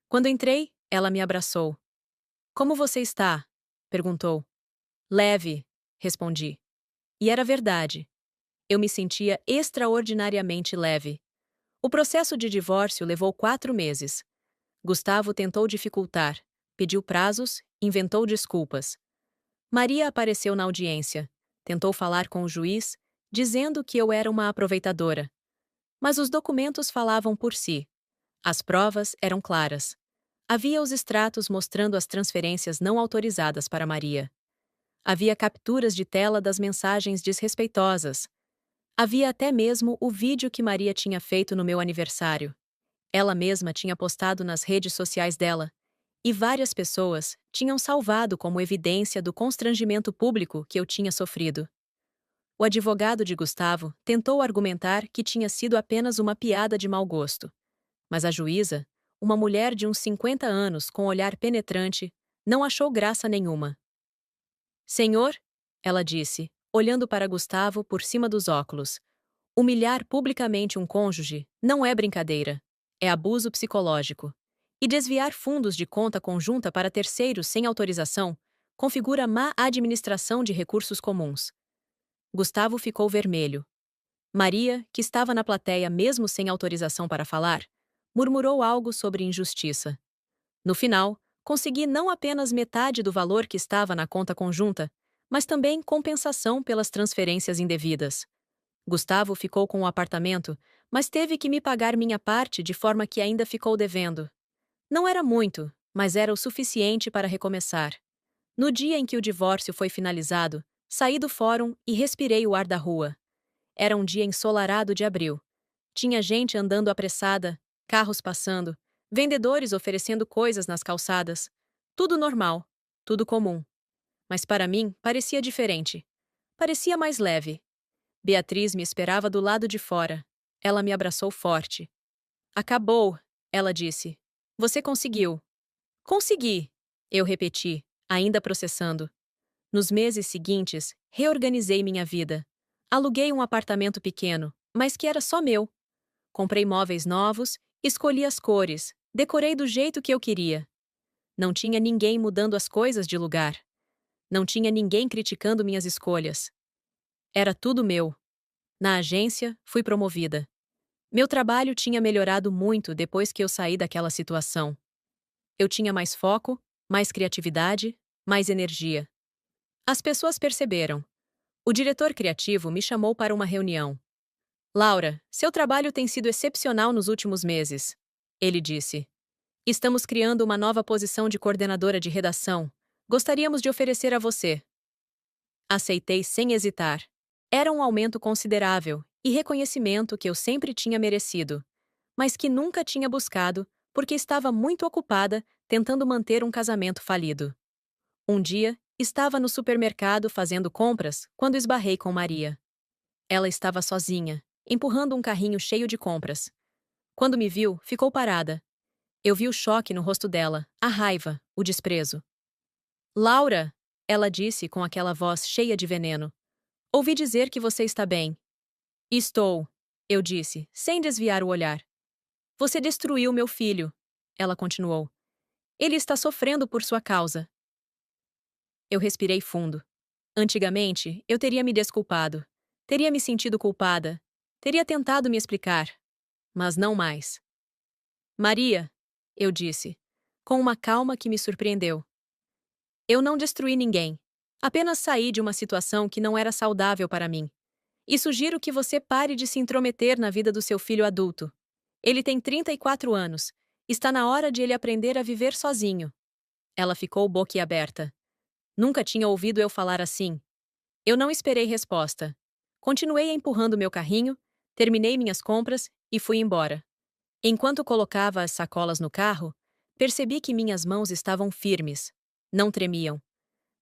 Quando entrei, ela me abraçou. Como você está? Perguntou. Leve, respondi. E era verdade. Eu me sentia extraordinariamente leve. O processo de divórcio levou 4 meses. Gustavo tentou dificultar, pediu prazos, inventou desculpas. Maria apareceu na audiência, tentou falar com o juiz, dizendo que eu era uma aproveitadora. Mas os documentos falavam por si. As provas eram claras. Havia os extratos mostrando as transferências não autorizadas para Maria. Havia capturas de tela das mensagens desrespeitosas. Havia até mesmo o vídeo que Maria tinha feito no meu aniversário. Ela mesma tinha postado nas redes sociais dela, e várias pessoas tinham salvado como evidência do constrangimento público que eu tinha sofrido. O advogado de Gustavo tentou argumentar que tinha sido apenas uma piada de mau gosto. Mas a juíza, uma mulher de uns 50 anos com olhar penetrante, não achou graça nenhuma. Senhor, ela disse, olhando para Gustavo por cima dos óculos, humilhar publicamente um cônjuge não é brincadeira, é abuso psicológico. E desviar fundos de conta conjunta para terceiros sem autorização configura má administração de recursos comuns. Gustavo ficou vermelho. Maria, que estava na plateia mesmo sem autorização para falar, murmurou algo sobre injustiça. No final, consegui não apenas metade do valor que estava na conta conjunta, mas também compensação pelas transferências indevidas. Gustavo ficou com o apartamento, mas teve que me pagar minha parte de forma que ainda ficou devendo. Não era muito, mas era o suficiente para recomeçar. No dia em que o divórcio foi finalizado, saí do fórum e respirei o ar da rua. Era um dia ensolarado de abril. Tinha gente andando apressada, carros passando, vendedores oferecendo coisas nas calçadas. Tudo normal, tudo comum. Mas para mim, parecia diferente. Parecia mais leve. Beatriz me esperava do lado de fora. Ela me abraçou forte. Acabou, ela disse. Você conseguiu. Consegui, eu repeti, ainda processando. Nos meses seguintes, reorganizei minha vida. Aluguei um apartamento pequeno, mas que era só meu. Comprei móveis novos, escolhi as cores, decorei do jeito que eu queria. Não tinha ninguém mudando as coisas de lugar. Não tinha ninguém criticando minhas escolhas. Era tudo meu. Na agência, fui promovida. Meu trabalho tinha melhorado muito depois que eu saí daquela situação. Eu tinha mais foco, mais criatividade, mais energia. As pessoas perceberam. O diretor criativo me chamou para uma reunião. Laura, seu trabalho tem sido excepcional nos últimos meses. Ele disse. Estamos criando uma nova posição de coordenadora de redação. Gostaríamos de oferecer a você. Aceitei sem hesitar. Era um aumento considerável e reconhecimento que eu sempre tinha merecido, mas que nunca tinha buscado porque estava muito ocupada tentando manter um casamento falido. Um dia, estava no supermercado fazendo compras quando esbarrei com Maria. Ela estava sozinha, empurrando um carrinho cheio de compras. Quando me viu, ficou parada. Eu vi o choque no rosto dela, a raiva, o desprezo. Laura, ela disse com aquela voz cheia de veneno. Ouvi dizer que você está bem. Estou, eu disse, sem desviar o olhar. Você destruiu meu filho, ela continuou. Ele está sofrendo por sua causa. Eu respirei fundo. Antigamente, eu teria me desculpado. Teria me sentido culpada. Teria tentado me explicar. Mas não mais. Maria, eu disse, com uma calma que me surpreendeu. Eu não destruí ninguém. Apenas saí de uma situação que não era saudável para mim. E sugiro que você pare de se intrometer na vida do seu filho adulto. Ele tem 34 anos. Está na hora de ele aprender a viver sozinho. Ela ficou boquiaberta. Nunca tinha ouvido eu falar assim. Eu não esperei resposta. Continuei empurrando meu carrinho, terminei minhas compras e fui embora. Enquanto colocava as sacolas no carro, percebi que minhas mãos estavam firmes. Não tremiam.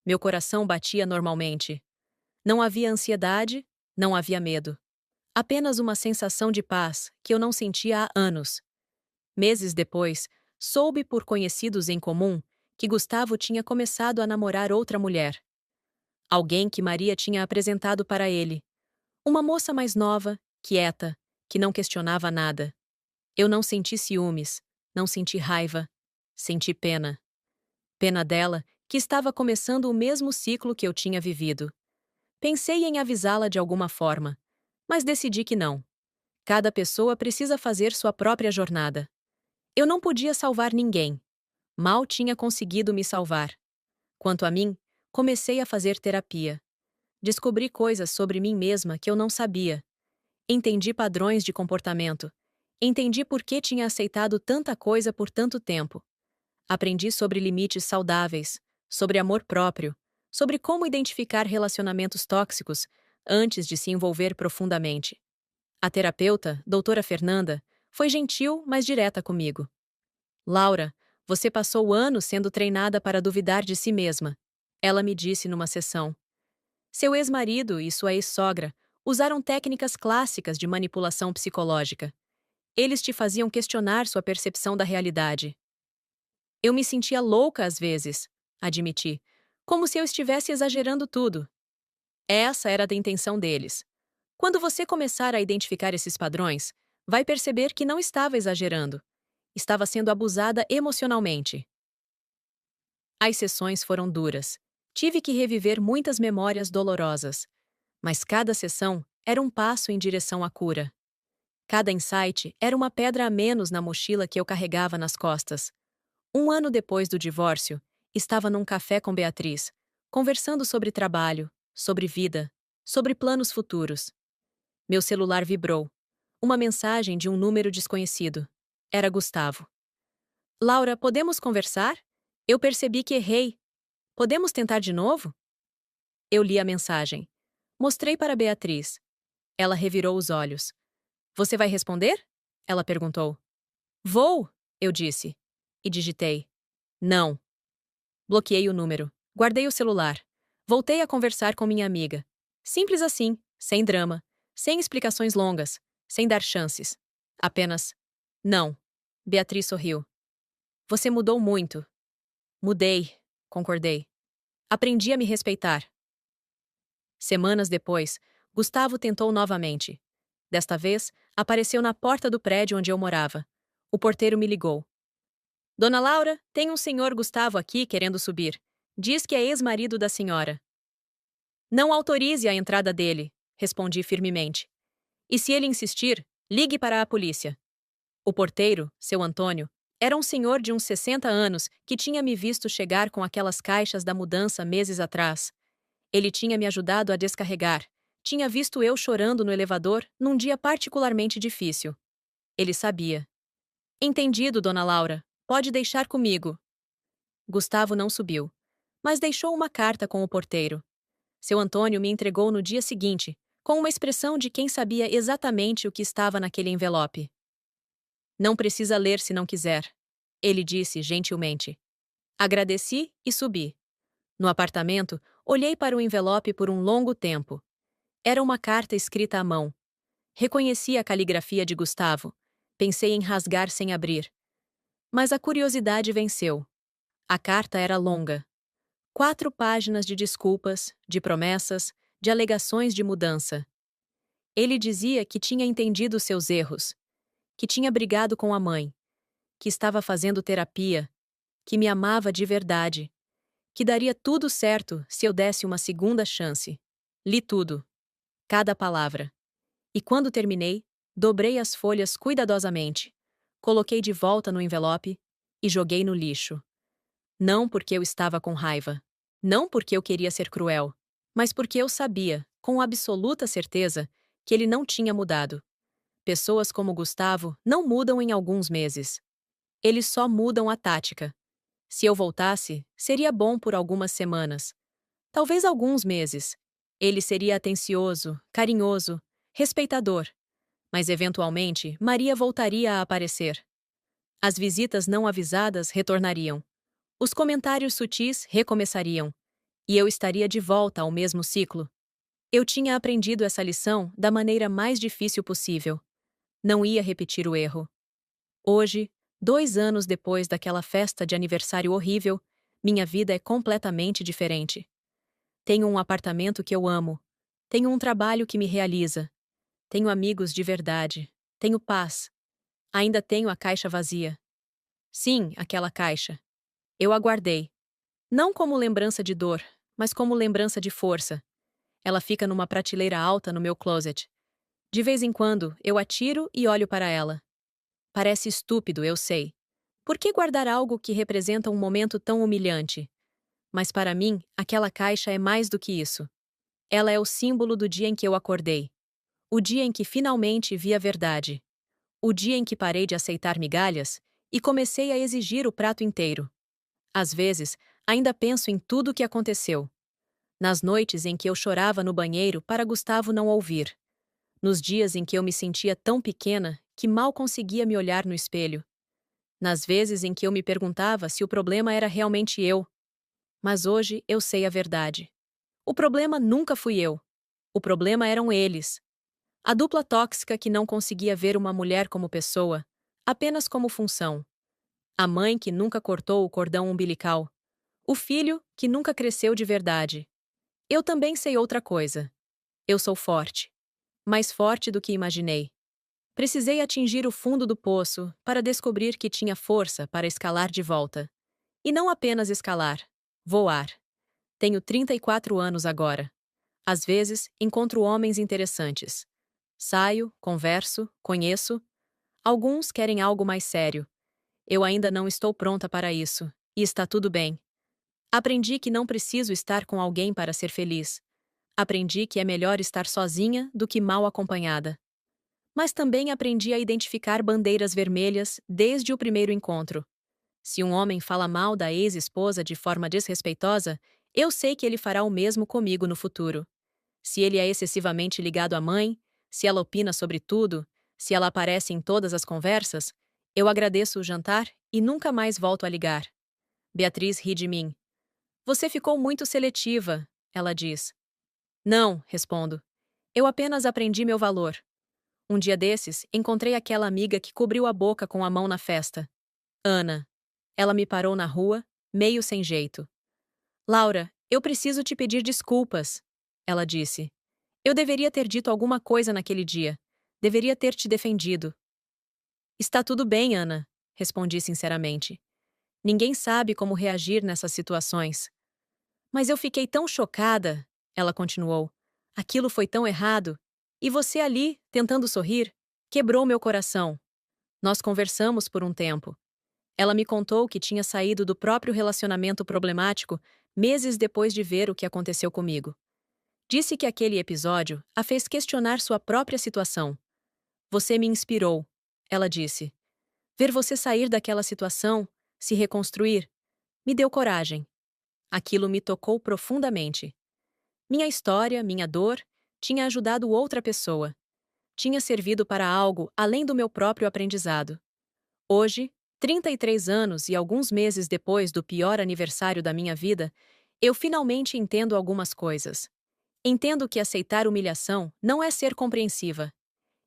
Meu coração batia normalmente. Não havia ansiedade, não havia medo. Apenas uma sensação de paz que eu não sentia há anos. Meses depois, soube por conhecidos em comum que Gustavo tinha começado a namorar outra mulher. Alguém que Maria tinha apresentado para ele. Uma moça mais nova, quieta, que não questionava nada. Eu não senti ciúmes, não senti raiva, senti pena. Pena dela, que estava começando o mesmo ciclo que eu tinha vivido. Pensei em avisá-la de alguma forma, mas decidi que não. Cada pessoa precisa fazer sua própria jornada. Eu não podia salvar ninguém. Mal tinha conseguido me salvar. Quanto a mim, comecei a fazer terapia. Descobri coisas sobre mim mesma que eu não sabia. Entendi padrões de comportamento. Entendi por que tinha aceitado tanta coisa por tanto tempo. Aprendi sobre limites saudáveis, sobre amor próprio, sobre como identificar relacionamentos tóxicos antes de se envolver profundamente. A terapeuta, doutora Fernanda, foi gentil, mas direta comigo. Laura, você passou anos sendo treinada para duvidar de si mesma. Ela me disse numa sessão. Seu ex-marido e sua ex-sogra usaram técnicas clássicas de manipulação psicológica. Eles te faziam questionar sua percepção da realidade. Eu me sentia louca às vezes, admiti, como se eu estivesse exagerando tudo. Essa era a intenção deles. Quando você começar a identificar esses padrões, vai perceber que não estava exagerando. Estava sendo abusada emocionalmente. As sessões foram duras. Tive que reviver muitas memórias dolorosas. Mas cada sessão era um passo em direção à cura. Cada insight era uma pedra a menos na mochila que eu carregava nas costas. Um ano depois do divórcio, estava num café com Beatriz, conversando sobre trabalho, sobre vida, sobre planos futuros. Meu celular vibrou. Uma mensagem de um número desconhecido. Era Gustavo. Laura, podemos conversar? Eu percebi que errei. Podemos tentar de novo? Eu li a mensagem. Mostrei para Beatriz. Ela revirou os olhos. Você vai responder? Ela perguntou. Vou, eu disse. E digitei. Não. Bloqueei o número. Guardei o celular. Voltei a conversar com minha amiga. Simples assim, sem drama, sem explicações longas, sem dar chances. Apenas. Não. Beatriz sorriu. Você mudou muito. Mudei, concordei. Aprendi a me respeitar. Semanas depois, Gustavo tentou novamente. Desta vez, apareceu na porta do prédio onde eu morava. O porteiro me ligou. Dona Laura, tem um senhor Gustavo aqui querendo subir. Diz que é ex-marido da senhora. Não autorize a entrada dele, respondi firmemente. E se ele insistir, ligue para a polícia. O porteiro, seu Antônio, era um senhor de uns 60 anos que tinha me visto chegar com aquelas caixas da mudança meses atrás. Ele tinha me ajudado a descarregar. Tinha visto eu chorando no elevador num dia particularmente difícil. Ele sabia. Entendido, dona Laura. Pode deixar comigo. Gustavo não subiu, mas deixou uma carta com o porteiro. Seu Antônio me entregou no dia seguinte, com uma expressão de quem sabia exatamente o que estava naquele envelope. Não precisa ler se não quiser, ele disse gentilmente. Agradeci e subi. No apartamento, olhei para o envelope por um longo tempo. Era uma carta escrita à mão. Reconheci a caligrafia de Gustavo. Pensei em rasgar sem abrir. Mas a curiosidade venceu. A carta era longa. 4 páginas de desculpas, de promessas, de alegações de mudança. Ele dizia que tinha entendido seus erros, que tinha brigado com a mãe, que estava fazendo terapia, que me amava de verdade, que daria tudo certo se eu desse uma segunda chance. Li tudo, cada palavra. E quando terminei, dobrei as folhas cuidadosamente, coloquei de volta no envelope e joguei no lixo. Não porque eu estava com raiva, não porque eu queria ser cruel, mas porque eu sabia, com absoluta certeza, que ele não tinha mudado. Pessoas como Gustavo não mudam em alguns meses. Eles só mudam a tática. Se eu voltasse, seria bom por algumas semanas. Talvez alguns meses. Ele seria atencioso, carinhoso, respeitador. Mas eventualmente, Maria voltaria a aparecer. As visitas não avisadas retornariam. Os comentários sutis recomeçariam. E eu estaria de volta ao mesmo ciclo. Eu tinha aprendido essa lição da maneira mais difícil possível. Não ia repetir o erro. Hoje, 2 anos depois daquela festa de aniversário horrível, minha vida é completamente diferente. Tenho um apartamento que eu amo. Tenho um trabalho que me realiza. Tenho amigos de verdade. Tenho paz. Ainda tenho a caixa vazia. Sim, aquela caixa. Eu a guardei. Não como lembrança de dor, mas como lembrança de força. Ela fica numa prateleira alta no meu closet. De vez em quando, eu atiro e olho para ela. Parece estúpido, eu sei. Por que guardar algo que representa um momento tão humilhante? Mas para mim, aquela caixa é mais do que isso. Ela é o símbolo do dia em que eu acordei. O dia em que finalmente vi a verdade. O dia em que parei de aceitar migalhas e comecei a exigir o prato inteiro. Às vezes, ainda penso em tudo o que aconteceu. Nas noites em que eu chorava no banheiro para Gustavo não ouvir. Nos dias em que eu me sentia tão pequena que mal conseguia me olhar no espelho. Nas vezes em que eu me perguntava se o problema era realmente eu. Mas hoje eu sei a verdade. O problema nunca fui eu. O problema eram eles. A dupla tóxica que não conseguia ver uma mulher como pessoa, apenas como função. A mãe que nunca cortou o cordão umbilical. O filho que nunca cresceu de verdade. Eu também sei outra coisa. Eu sou forte. Mais forte do que imaginei. Precisei atingir o fundo do poço para descobrir que tinha força para escalar de volta. E não apenas escalar, voar. Tenho 34 anos agora. Às vezes, encontro homens interessantes. Saio, converso, conheço. Alguns querem algo mais sério. Eu ainda não estou pronta para isso, e está tudo bem. Aprendi que não preciso estar com alguém para ser feliz. Aprendi que é melhor estar sozinha do que mal acompanhada. Mas também aprendi a identificar bandeiras vermelhas desde o primeiro encontro. Se um homem fala mal da ex-esposa de forma desrespeitosa, eu sei que ele fará o mesmo comigo no futuro. Se ele é excessivamente ligado à mãe, se ela opina sobre tudo, se ela aparece em todas as conversas, eu agradeço o jantar e nunca mais volto a ligar. Beatriz ri de mim. Você ficou muito seletiva, ela diz. Não, respondo. Eu apenas aprendi meu valor. Um dia desses, encontrei aquela amiga que cobriu a boca com a mão na festa. Ana. Ela me parou na rua, meio sem jeito. Laura, eu preciso te pedir desculpas, ela disse. Eu deveria ter dito alguma coisa naquele dia. Deveria ter te defendido. Está tudo bem, Ana, respondi sinceramente. Ninguém sabe como reagir nessas situações. Mas eu fiquei tão chocada, ela continuou. Aquilo foi tão errado. E você ali, tentando sorrir, quebrou meu coração. Nós conversamos por um tempo. Ela me contou que tinha saído do próprio relacionamento problemático meses depois de ver o que aconteceu comigo. Disse que aquele episódio a fez questionar sua própria situação. Você me inspirou, ela disse. Ver você sair daquela situação, se reconstruir, me deu coragem. Aquilo me tocou profundamente. Minha história, minha dor, tinha ajudado outra pessoa. Tinha servido para algo além do meu próprio aprendizado. Hoje, 33 anos e alguns meses depois do pior aniversário da minha vida, eu finalmente entendo algumas coisas. Entendo que aceitar humilhação não é ser compreensiva.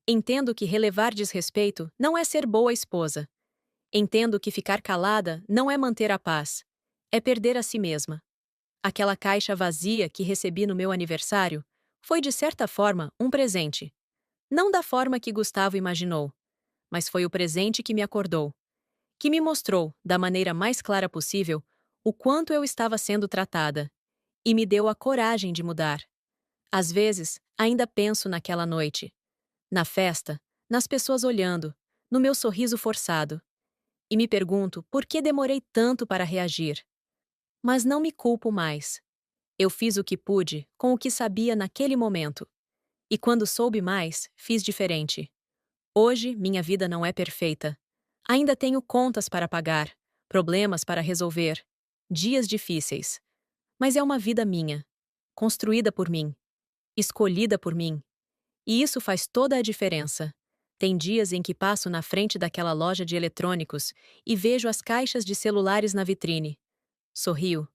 Entendo que relevar desrespeito não é ser boa esposa. Entendo que ficar calada não é manter a paz. É perder a si mesma. Aquela caixa vazia que recebi no meu aniversário foi, de certa forma, um presente. Não da forma que Gustavo imaginou, mas foi o presente que me acordou, que me mostrou, da maneira mais clara possível, o quanto eu estava sendo tratada, e me deu a coragem de mudar. Às vezes, ainda penso naquela noite, na festa, nas pessoas olhando, no meu sorriso forçado, e me pergunto por que demorei tanto para reagir. Mas não me culpo mais. Eu fiz o que pude com o que sabia naquele momento. E quando soube mais, fiz diferente. Hoje, minha vida não é perfeita. Ainda tenho contas para pagar, problemas para resolver, dias difíceis. Mas é uma vida minha, construída por mim, escolhida por mim. E isso faz toda a diferença. Tem dias em que passo na frente daquela loja de eletrônicos e vejo as caixas de celulares na vitrine. Sorrio.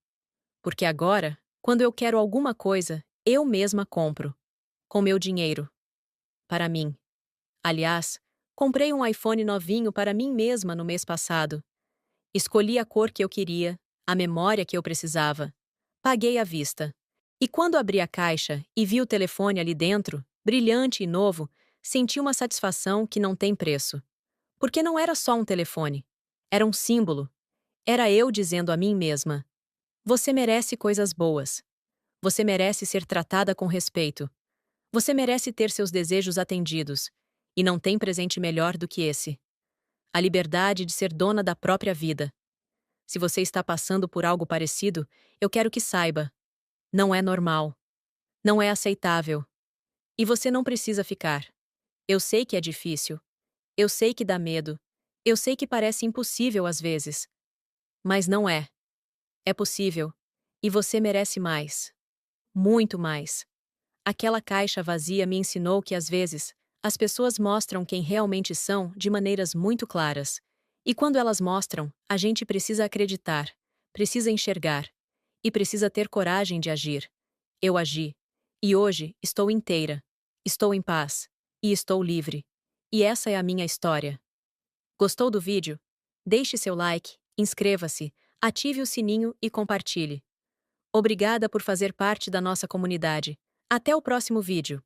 Porque agora, quando eu quero alguma coisa, eu mesma compro. Com meu dinheiro. Para mim. Aliás, comprei um iPhone novinho para mim mesma no mês passado. Escolhi a cor que eu queria, a memória que eu precisava. Paguei à vista. E quando abri a caixa e vi o telefone ali dentro, brilhante e novo, senti uma satisfação que não tem preço. Porque não era só um telefone. Era um símbolo. Era eu dizendo a mim mesma: você merece coisas boas. Você merece ser tratada com respeito. Você merece ter seus desejos atendidos. E não tem presente melhor do que esse. A liberdade de ser dona da própria vida. Se você está passando por algo parecido, eu quero que saiba. Não é normal. Não é aceitável. E você não precisa ficar. Eu sei que é difícil. Eu sei que dá medo. Eu sei que parece impossível às vezes. Mas não é. É possível. E você merece mais. Muito mais. Aquela caixa vazia me ensinou que, às vezes, as pessoas mostram quem realmente são de maneiras muito claras. E quando elas mostram, a gente precisa acreditar, precisa enxergar. E precisa ter coragem de agir. Eu agi. E hoje estou inteira. Estou em paz. E estou livre. E essa é a minha história. Gostou do vídeo? Deixe seu like, inscreva-se, ative o sininho e compartilhe. Obrigada por fazer parte da nossa comunidade. Até o próximo vídeo.